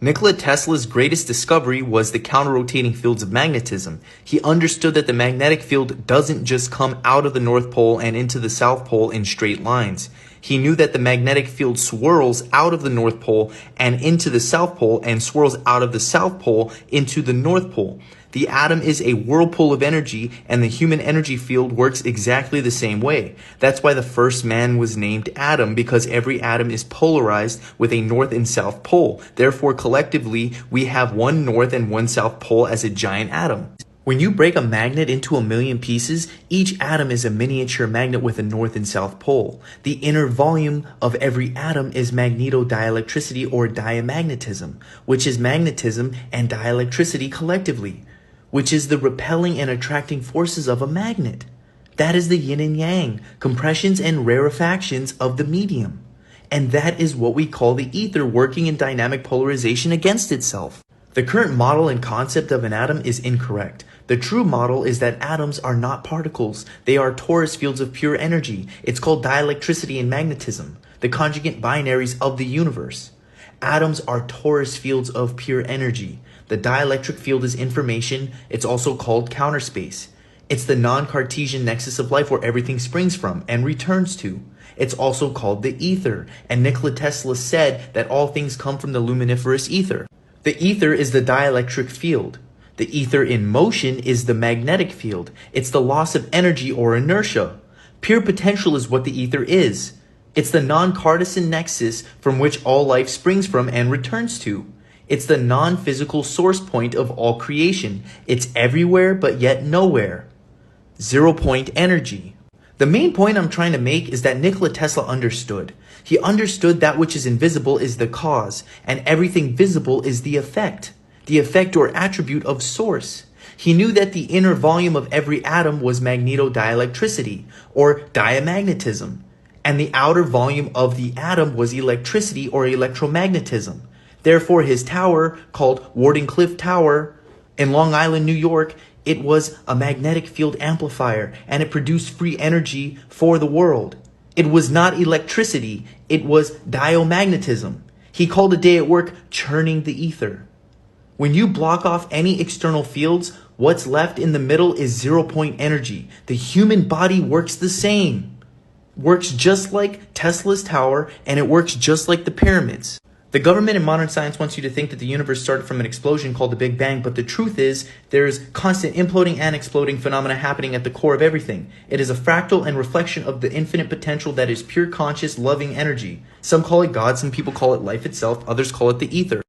Nikola Tesla's greatest discovery was the counter-rotating fields of magnetism. He understood that the magnetic field doesn't just come out of the North Pole and into the South Pole in straight lines. He knew that the magnetic field swirls out of the North Pole and into the South Pole and swirls out of the South Pole into the North Pole. The atom is a whirlpool of energy, and the human energy field works exactly the same way. That's why the first man was named Adam, because every atom is polarized with a north and south pole. Therefore, collectively, we have one north and one south pole as a giant atom. When you break a magnet into a million pieces, each atom is a miniature magnet with a north and south pole. The inner volume of every atom is magnetodielectricity or diamagnetism, which is magnetism and dielectricity collectively, which is the repelling and attracting forces of a magnet. That is the yin and yang, compressions and rarefactions of the medium. And that is what we call the ether working in dynamic polarization against itself. The current model and concept of an atom is incorrect. The true model is that atoms are not particles. They are torus fields of pure energy. It's called dielectricity and magnetism, the conjugate binaries of the universe. Atoms are torus fields of pure energy. The dielectric field is information. It's also called counterspace. It's the non-Cartesian nexus of life where everything springs from and returns to. It's also called the ether. And Nikola Tesla said that all things come from the luminiferous ether. The ether is the dielectric field. The ether in motion is the magnetic field. It's the loss of energy or inertia. Pure potential is what the ether is. It's the non-Cartesian nexus from which all life springs from and returns to. It's the non-physical source point of all creation. It's everywhere but yet nowhere. 0-point energy. The main point I'm trying to make is that Nikola Tesla understood. He understood that which is invisible is the cause, and everything visible is the effect or attribute of source. He knew that the inner volume of every atom was magnetodielectricity, or diamagnetism, and the outer volume of the atom was electricity or electromagnetism. Therefore, his tower, called Wardenclyffe Tower in Long Island, New York, it was a magnetic field amplifier, and it produced free energy for the world. It was not electricity, it was diamagnetism. He called a day at work churning the ether. When you block off any external fields, what's left in the middle is 0-point energy. The human body works the same. Works just like Tesla's tower, and it works just like the pyramids. The government in modern science wants you to think that the universe started from an explosion called the Big Bang, but the truth is there's constant imploding and exploding phenomena happening at the core of everything. It is a fractal and reflection of the infinite potential that is pure conscious, loving energy. Some call it God, some people call it life itself, others call it the ether.